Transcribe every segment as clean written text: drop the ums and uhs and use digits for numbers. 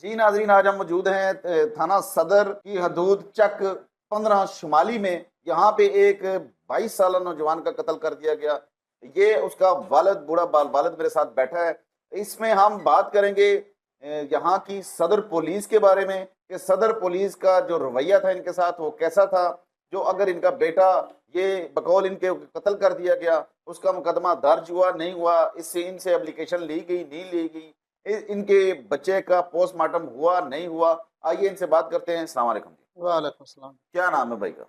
जी नाजरीन, आज हम मौजूद हैं थाना सदर की हदूद चक 15 शुमाली में। यहाँ पे एक 22 साल नौजवान का कत्ल कर दिया गया। ये उसका वालिद, बूढ़ा वालिद मेरे साथ बैठा है। इसमें हम बात करेंगे यहाँ की सदर पुलिस के बारे में कि सदर पुलिस का जो रवैया था इनके साथ वो कैसा था। जो अगर इनका बेटा ये बकौल इनके कत्ल कर दिया गया, उसका मुकदमा दर्ज हुआ नहीं हुआ, इससे इनसे एप्लीकेशन ली गई नहीं ली गई, इनके बच्चे का पोस्टमार्टम हुआ नहीं हुआ। आइए इनसे बात करते हैं। अस्सलाम वालेकुम जी। वालेकुम सलाम। क्या नाम है भाई का?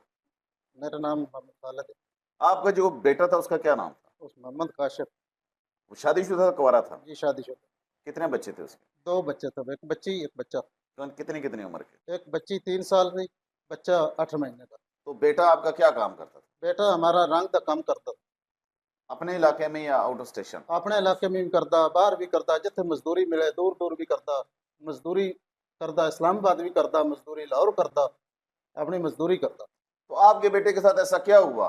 मेरा नाम मोहम्मद खालिद है। आपका जो बेटा था उसका क्या नाम था? उस मोहम्मद काशिफ। वो शादीशुदा था, कुंवारा था? जी शादीशुदा। कितने बच्चे थे उसके? 2 बच्चे थे, एक बच्ची एक बच्चा। तो कितनी कितनी उम्र के? एक बच्ची 3 साल की, बच्चा 8 महीने का। तो बेटा आपका क्या काम करता था? बेटा हमारा रंग का काम करता, अपने इलाके में या आउट ऑफ स्टेशन? अपने इलाके में भी करता, बाहर भी करता, जिथे मजदूरी मिले दूर दूर भी करता। मजदूरी करता, इस्लामाबाद भी करता मजदूरी, लाहौर करता, अपनी मजदूरी करता। तो आपके बेटे के साथ ऐसा क्या हुआ?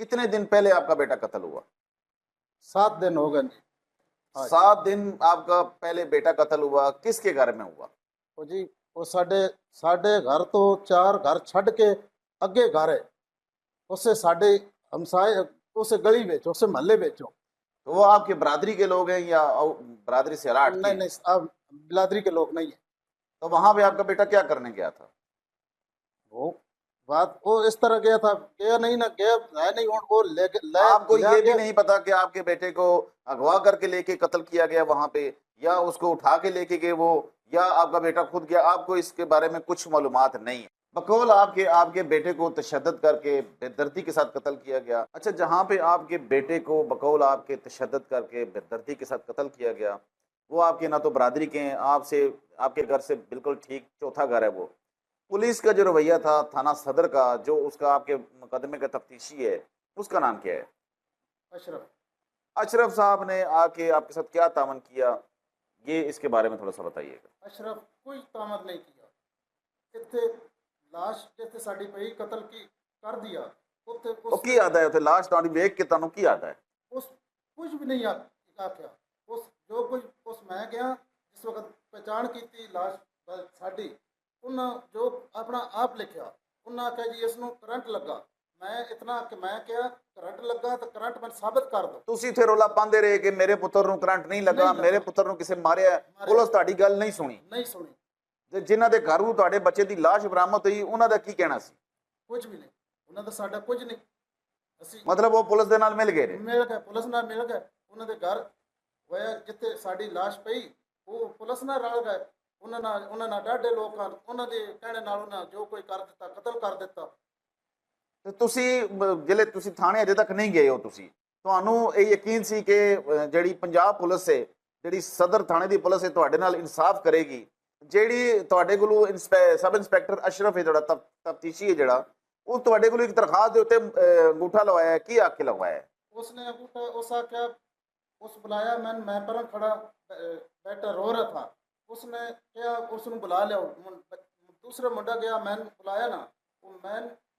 कितने दिन पहले आपका बेटा कत्ल हुआ? 7 दिन हो गए जी। हाँ जी। 7 दिन आपका पहले बेटा कत्ल हुआ, किसके घर में हुआ? वो जी, वो साडे साडे घर तो 4 घर छड़ के अगे घर है, उससे साडे हमसाए, उस गली में, उस महल्ले में। तो वो आपके बरादरी के लोग हैं या बरादरी से हट नहीं के? नहीं, अब बिलादरी के लोग नहीं है। तो वहां पे आपका बेटा क्या करने गया था? वो बात वो इस तरह गया था, गया नहीं ना, गया है नहीं, वो ले आपको ले ये भी गया। नहीं पता कि आपके बेटे को अगवा करके लेके कत्ल किया गया वहां पे, या उसको उठा के लेके गए वो, या आपका बेटा खुद गया? आपको इसके बारे में कुछ मालूमात नहीं है। बकौल आपके आपके बेटे को तशद्दुद करके बेदर्दी के साथ कत्ल किया गया। अच्छा, जहाँ पे आपके बेटे को बकौल आपके तशद्दुद करके बेदर्दी के साथ कत्ल किया गया, वो आपके ना तो बरादरी के हैं, आपसे आपके घर से बिल्कुल ठीक चौथा घर है वो। पुलिस का जो रवैया था थाना सदर का, जो उसका आपके मुकदमे का तफ्तीशी है, उसका नाम क्या है? अशरफ। अशरफ साहब ने आके आपके साथ क्या तामन किया, ये इसके बारे में थोड़ा सा बताइएगा। अशरफ कोई तामद नहीं किया। इतने लाश जिथे साड़ी पई कत्ल की कर दिया, उते तो की आता है उसे लाश ताड़ी वेख के तानू की आता है? उस कुछ भी नहीं आख्या। उस जो कुछ उस मैं गया जिस वक्त पहचान की थी लाश साड़ी, उन्हें जो अपना आप लिखा, उन्हें आख्या जी इसनों करंट लगा। मैं इतना कि मैं क्या करंट लगा तो करंट मैं साबित कर दो। ਤੁਸੀਂ ਇੱਥੇ ਰੋਲਾ ਪਾਉਂਦੇ ਰਹੇ ਕਿ ਮੇਰੇ ਪੁੱਤਰ ਨੂੰ ਕਰੰਟ ਨਹੀਂ ਲੱਗਾ, ਨਹੀਂ ਲੱਗਾ। ਮੇਰੇ ਪੁੱਤਰ ਨੂੰ ਕਿਸੇ ਮਾਰਿਆ, ਪੁਲਿਸ ਤੁਹਾਡੀ ਗੱਲ ਨਹੀਂ ਸੁਣੀ। नहीं सुनी। ਤੇ ਜਿਨ੍ਹਾਂ ਦੇ ਘਰੋਂ ਤੁਹਾਡੇ ਬੱਚੇ ਦੀ ਲਾਸ਼ ਬਰਾਮਦ ਹੋਈ ਉਹਨਾਂ ਦਾ ਕੀ ਕਹਿਣਾ ਸੀ? कुछ भी नहीं, उन्हें तो साडा कुछ नहीं। ਅਸੀਂ ਮਤਲਬ ਉਹ ਪੁਲਿਸ ਦੇ ਨਾਲ ਮਿਲ ਗਏ ਨੇ? ਮਿਲ ਗਏ, ਪੁਲਿਸ ਨਾਲ ਮਿਲ ਗਏ। ਉਹਨਾਂ ਦੇ ਘਰ ਹੋਇਆ ਜਿੱਥੇ ਸਾਡੀ ਲਾਸ਼ ਪਈ, ਉਹ ਪੁਲਿਸ ਨਾਲ ਰਲ ਗਏ। ਉਹਨਾਂ ਨਾਲ ਡਾਢੇ ਲੋਕਾਂ, ਉਹਨਾਂ ਦੇ ਕਹਿਣੇ ਨਾਲ ਉਹਨਾਂ ਜੋ ਕੋਈ ਕਰ ਦਿੱਤਾ, ਕਤਲ ਕਰ ਦਿੱਤਾ। ਤੇ ਤੁਸੀਂ ਜਿਹੜੇ ਤੁਸੀਂ ਥਾਣੇ ਅਜੇ ਤੱਕ ਨਹੀਂ ਗਏ ਹੋ, ਤੁਸੀਂ ਤੁਹਾਨੂੰ ਇਹ ਯਕੀਨ ਸੀ ਕਿ ਜਿਹੜੀ ਪੰਜਾਬ ਪੁਲਿਸ ਹੈ, ਜਿਹੜੀ ਸਦਰ ਥਾਣੇ ਦੀ ਪੁਲਿਸ ਹੈ, ਤੁਹਾਡੇ ਨਾਲ ਇਨਸਾਫ ਕਰੇਗੀ? ਜਿਹੜੀ ਤੁਹਾਡੇ ਕੋਲੋਂ ਸਬ ਇੰਸਪੈਕਟਰ ਅਸ਼ਰਫ ਹੈ, ਜਿਹੜਾ ਤਫਤੀਸ਼ੀ ਹੈ, ਜਿਹੜਾ ਉਹ ਤੁਹਾਡੇ ਕੋਲ ਇੱਕ ਦਰਖਾਸਤ ਦੇ ਉੱਤੇ ਅੰਗੂਠਾ ਲਵਾਇਆ, ਕੀ ਆਖ ਕੇ ਲਗਵਾਇਆ? उसने अंगूठा उस आख्या, उस बुलाया। मैं पर खड़ा बैठा रो रहा था। उसने क्या उसने बुला लिया। दूसरा मुंडा गया, मैं बुलाया ना, वो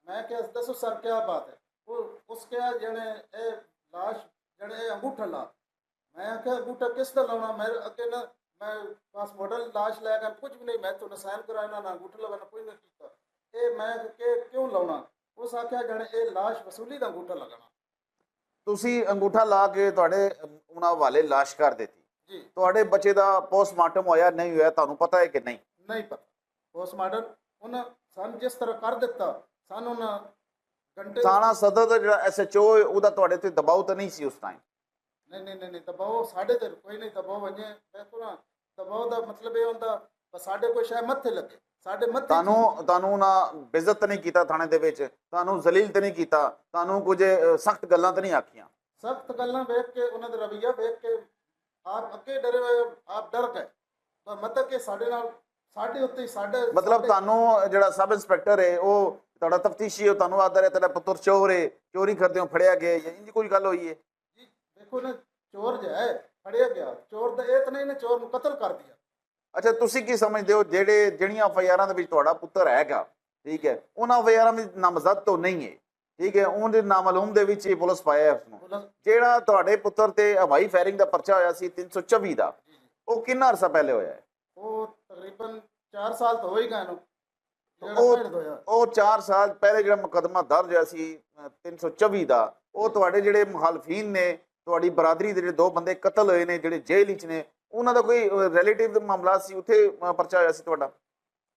मैं क्या दसो सर क्या बात है। वो उसके जने ए लाश जने अंगूठा ला। मैं क्या अंगूठा किस दा लाना, मैं अगे ना मैं पास मॉडल लाश लैकर कुछ भी नहीं, मैं तो साइन कराया ना अंगूठा लगाना कोई नहीं किया। ए मैं के क्यों लाना। उस आख्या जने ए लाश वसूली दा अंगूठा लगाना। ਤੁਸੀਂ ਅੰਗੂਠਾ ਲਾ ਕੇ ਤੁਹਾਡੇ ਉਹਨਾਂ ਹਵਾਲੇ ਲਾਸ਼ ਕਰ ਦਿੱਤੀ। जी ਤੁਹਾਡੇ ਬੱਚੇ ਦਾ ਪੋਸਟਮਾਰਟਮ ਹੋਇਆ ਨਹੀਂ ਹੋਇਆ ਤੁਹਾਨੂੰ ਪਤਾ ਹੈ ਕਿ ਨਹੀਂ? नहीं पता। पोस्टमार्टम उन्हें सन जिस तरह कर दिता, सन उन्हें घंटे। ਥਾਣਾ ਸਦਰ ਦਾ ਜਿਹੜਾ ਐਸਐਚਓ ਉਹਦਾ ਤੁਹਾਡੇ ਤੇ ਦਬਾਅ ਤਾਂ ਨਹੀਂ ਸੀ ਉਸ ਟਾਈਮ? नहीं दबाओ साढ़े ते कोई नहीं दबाओ वजे। देखो ना, दबाओ का मतलब ये होंदा बस साढ़े कोई शायद मत्थे लगे, साढ़े मत्थे। ਤੁਹਾਨੂੰ ਨਾ ਬੇਇੱਜ਼ਤ ਤਾਂ ਨਹੀਂ ਕੀਤਾ ਥਾਣੇ ਦੇ ਵਿੱਚ? ਤੁਹਾਨੂੰ ਜ਼ਲੀਲ ਤਾਂ ਨਹੀਂ ਕੀਤਾ? ਤੁਹਾਨੂੰ ਕੁਝ ਸਖਤ ਗੱਲਾਂ ਤਾਂ ਨਹੀਂ ਆਖੀਆਂ? सख्त गल्लां वेख के उन्होंने रवैया वेख के आप अगे डरे हुए, आप डर गए। मतलब कि साढ़े नाल साढ़े उत्ते साढ़े ਮਤਲਬ ਤੁਹਾਨੂੰ ਜਿਹੜਾ ਸਬ ਇੰਸਪੈਕਟਰ ਹੈ ਉਹ ਤੁਹਾਡਾ ਤਫਤੀਸ਼ੀ ਹੈ, ਤੁਹਾਨੂੰ ਆਦਰ ਹੈ ਤੇਰਾ ਪੁੱਤਰ ਚੋਰ ਹੈ, ਚੋਰੀ ਕਰਦੇ ਹੋ ਫੜਿਆ ਗਿਆ, ਜਾਂ ਇੰਜ ਕੋਈ ਗੱਲ ਹੋਈ ਹੈ? जी देखो ना, चोर जो है फड़िया गया, चोर तो ये तो नहीं ने चोर को कत्ल कर दिया। ਅੱਛਾ, ਤੁਸੀਂ ਕੀ ਸਮਝਦੇ ਹੋ ਜਿਹੜੀਆਂ ਐਫਆਈਆਰਾਂ ਦੇ ਵਿੱਚ ਤੁਹਾਡਾ ਪੁੱਤਰ ਹੈਗਾ, ਠੀਕ ਹੈ, ਉਹਨਾਂ ਐਫਆਈਆਰਾਂ ਵਿੱਚ ਨਾਮਜ਼ਦ ਤੋਂ ਨਹੀਂ ਹੈ, ਠੀਕ ਹੈ, ਉਹਦੇ ਨਾਮਾਲੂਮ ਦੇ ਵਿੱਚ ਇਹ ਪੁਲਿਸ ਪਾਇਆ ਉਸਨੂੰ। ਜਿਹੜਾ ਤੁਹਾਡੇ ਪੁੱਤਰ ਤੇ ਹਵਾਈ ਫਾਇਰਿੰਗ ਦਾ ਪਰਚਾ ਹੋਇਆ ਸੀ 324 ਦਾ, ਉਹ ਕਿੰਨਾ ਅਰਸਾ ਪਹਿਲੇ ਹੋਇਆ ਹੈ? वो तकरीबन 4 ਸਾਲ ਤਾਂ ਹੋ ਹੀ ਗਏ ਨੂੰ ਜਿਹੜਾ ਉਹ ਪਹਿੜ ਹੋਇਆ। ਉਹ 4 ਸਾਲ ਪਹਿਲੇ ਜਿਹੜਾ ਮੁਕੱਦਮਾ ਦਰਜ ਹੋਇਆ ਸੀ 324 ਦਾ, ਉਹ ਤੁਹਾਡੇ ਜਿਹੜੇ ਮੁਖਾਲਫੀਨ ਨੇ, ਤੁਹਾਡੀ ਬਰਾਦਰੀ ਦੇ ਜਿਹੜੇ 2 ਬੰਦੇ ਕਤਲ ਹੋਏ ਨੇ ਜਿਹੜੇ ਜੇਲ੍ਹ ਵਿੱਚ ਨੇ, ਉਹਨਾਂ ਦਾ ਕੋਈ ਰਿਲੇਟਿਵ ਮਾਮਲਾ ਸੀ, ਉੱਥੇ ਪਰਚਾ ਹੋਇਆ ਸੀ ਤੁਹਾਡਾ?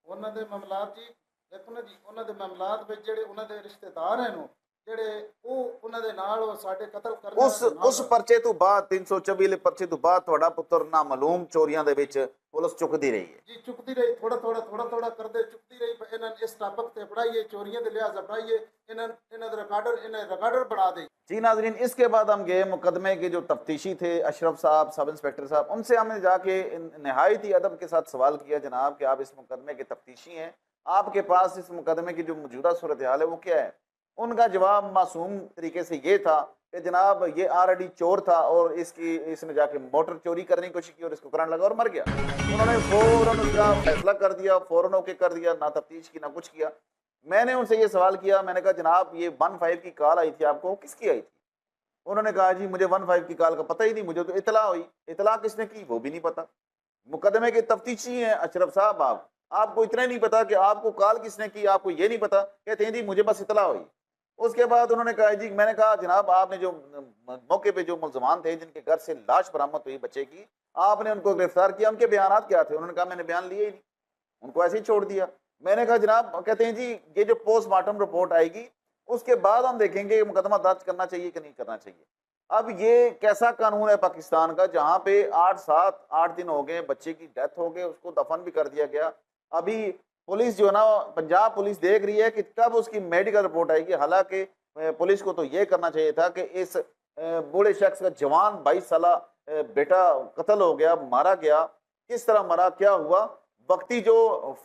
ਉਹਨਾਂ ਦੇ ਮਾਮਲਾਤ ਜੀ ਦੇਖੋ ਨਾ ਜੀ, ਉਹਨਾਂ ਦੇ ਮਾਮਲਾਤ ਵਿੱਚ ਜਿਹੜੇ ਉਹਨਾਂ ਦੇ ਰਿਸ਼ਤੇਦਾਰ ਹਨ ਜਿਹੜੇ ਉਹ ਉਹਨਾਂ ਦੇ ਨਾਲ ਉਹ ਸਾਡੇ ਕਤਲ ਕਰਨ ਉਸ ਪਰਚੇ ਤੋਂ ਬਾਅਦ 324 ਵਾਲੇ ਪਰਚੇ ਤੋਂ ਬਾਅਦ ਤੁਹਾਡਾ ਪੁੱਤਰ ਨਾਮਾਲੂਮ ਚੋਰੀਆਂ ਦੇ ਵਿੱਚ ਪੁਲਿਸ ਚੁੱਕਦੀ ਰਹੀ ਹੈ ਜੀ, ਚੁੱਕਦੀ ਰਹੀ, ਥੋੜਾ ਥੋੜਾ ਕਰਦੇ ਚੁੱਕਦੀ ਰਹੀ। ਇਹਨਾਂ ਨੇ ਇਸ ਟਾਪਕ ਤੇ ਪੜਾਈਏ, ਚੋਰੀਆਂ ਦੇ लिहाज पढ़ाइए, ਇਹਨਾਂ ਦੇ रिकॉर्डर बना दे। जी नाजरीन, इसके बाद हम गए मुकदमे के जो तफ्तीशी थे अशरफ साहब, सब इंस्पेक्टर साहब, उनसे हमने जाके नहायत ही अदब के साथ सवाल किया, जनाब कि आप इस मुकदमे के तफ्तीशी हैं, आपके पास इस मुकदमे की जो मौजूदा सूरत हाल है वो क्या है? उनका जवाब मासूम तरीके से ये था कि जनाब ये ऑलरेडी चोर था और इसने जाके मोटर चोरी करने की कोशिश की और इसको करंट लगा और मर गया। उन्होंने फ़ौरन उसका फैसला कर दिया, फ़ौरन ओके कर दिया, ना तफ्तीश की ना कुछ किया। मैंने उनसे ये सवाल किया, मैंने कहा जनाब ये 15 की कॉल आई थी आपको, किसकी आई थी? उन्होंने कहा जी मुझे 15 की कॉल का पता ही नहीं, मुझे तो इतला हुई। इतला किसने की वो भी नहीं पता। मुकदमे के तफ्तीशी हैं अशरफ साहब, आपको इतना ही नहीं पता कि आपको कॉल किसने की, आपको ये नहीं पता। कहते हैं जी मुझे बस इतला हुई। उसके बाद उन्होंने कहा जी, मैंने कहा जनाब आपने जो मौके पे जो मुलजमान थे जिनके घर से लाश बरामद हुई बच्चे की, आपने उनको गिरफ्तार किया, उनके बयान क्या थे? उन्होंने कहा मैंने बयान लिए ही नहीं, उनको ऐसे ही छोड़ दिया। मैंने कहा जनाब, कहते हैं जी ये जो पोस्टमार्टम रिपोर्ट आएगी उसके बाद हम देखेंगे मुकदमा दर्ज करना चाहिए कि नहीं करना चाहिए। अब ये कैसा कानून है पाकिस्तान का जहाँ पे 8 दिन हो गए, बच्चे की डेथ हो गई, उसको दफन भी कर दिया गया। अभी पुलिस जो है ना, पंजाब पुलिस देख रही है कि कब उसकी मेडिकल रिपोर्ट आएगी। हालांकि पुलिस को तो ये करना चाहिए था कि इस बूढ़े शख्स का जवान 22 साल बेटा कत्ल हो गया, मारा गया, किस तरह मरा, क्या हुआ, वक्ती जो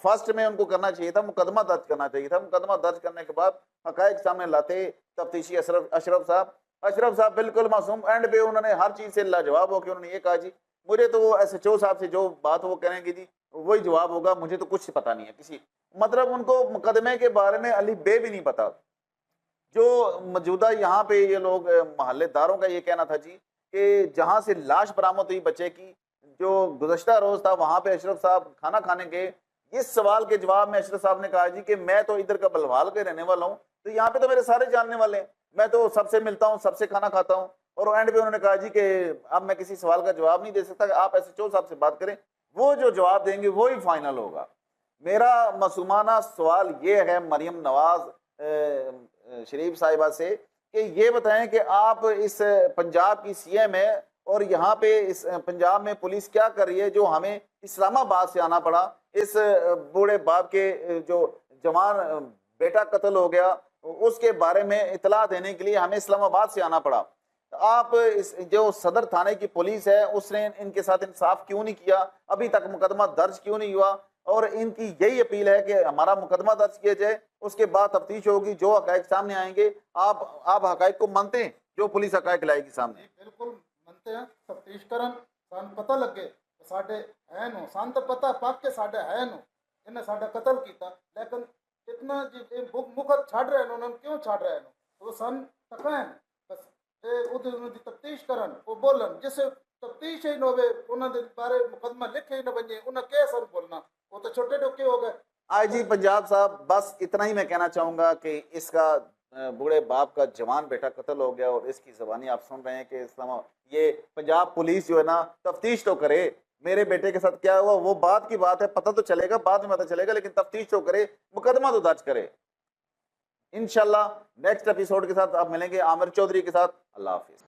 फर्स्ट में उनको करना चाहिए था, मुकदमा दर्ज करना चाहिए था। मुकदमा दर्ज करने के बाद हकायक सामने लाते तफ्तीशी अशरफ साहब बिल्कुल मासूम, एंड पे उन्होंने हर चीज़ से लाजवाब होकर उन्होंने ये कहा जी मुझे तो वो SHO साहब से जो बात वो करेंगे जी वही जवाब होगा, मुझे तो कुछ पता नहीं है किसी, मतलब उनको मुकदमे के बारे में अली बे भी नहीं पता। जो मौजूदा यहाँ पे ये लोग मोहल्लेदारों का ये कहना था जी कि जहाँ से लाश बरामद हुई बच्चे की, जो गुज़श्ता रोज़ था वहाँ पे अशरफ साहब खाना खाने गए। इस सवाल के जवाब में अशरफ साहब ने कहा जी कि मैं तो इधर का बलवाल के रहने वाला हूँ, तो यहाँ पे तो मेरे सारे जानने वाले हैं, मैं तो सबसे मिलता हूँ, सबसे खाना खाता हूँ। और एंड पे उन्होंने कहा जी कि अब मैं किसी सवाल का जवाब नहीं दे सकता, कि आप SHO साहब से बात करें, वो जो जवाब देंगे वो ही फाइनल होगा। मेरा मासूमाना सवाल ये है मरियम नवाज शरीफ साहिबा से कि ये बताएं कि आप इस पंजाब की CM है और यहाँ पे इस पंजाब में पुलिस क्या कर रही है जो हमें इस्लामाबाद से आना पड़ा, इस बूढ़े बाप के जो जवान बेटा कत्ल हो गया उसके बारे में इतला देने के लिए हमें इस्लामाबाद से आना पड़ा। आप इस जो सदर थाने की पुलिस है उसने इनके साथ इंसाफ क्यों नहीं किया, अभी तक मुकदमा दर्ज क्यों नहीं हुआ? और इनकी यही अपील है कि हमारा मुकदमा दर्ज किया जाए, उसके बाद तफ्तीश होगी, जो हकायक सामने आएंगे आप हकायक को मानते हैं जो पुलिस हकायक लाएगी सामने? बिल्कुल मानते हैं, तफ्तीश करन सान पता लगे साडे है नो, सान तो पता पक के साडे है नो इन्हें साडा कत्ल किया, लेकिन इतना जी मुकद छाड़ रहे हैं, उन्होंने क्यों छाड़ रहे हैं? वो सन तकान बस उन्होंने तफ्तीश करन वो बोलन, जिससे तफ्तीश ही न होवे उन्होंने बारे मुकदमा लिखे ही न बने, उन्हें क्या सर बोलना, वो तो छोटे डोके हो गए। IG पंजाब साहब, बस इतना ही मैं कहना चाहूँगा कि इसका बूढ़े बाप का जवान बेटा कत्ल हो गया और इसकी ज़बानी आप सुन रहे हैं कि ये पंजाब पुलिस जो है ना तफ्तीश तो करे, मेरे बेटे के साथ क्या हुआ वो बात की बात है, पता तो चलेगा, बाद में पता चलेगा, लेकिन तफ्तीश तो करे, मुकदमा तो दर्ज करे। इंशाल्लाह नेक्स्ट एपिसोड के साथ आप मिलेंगे आमिर चौधरी के साथ। अल्लाह हाफिज़।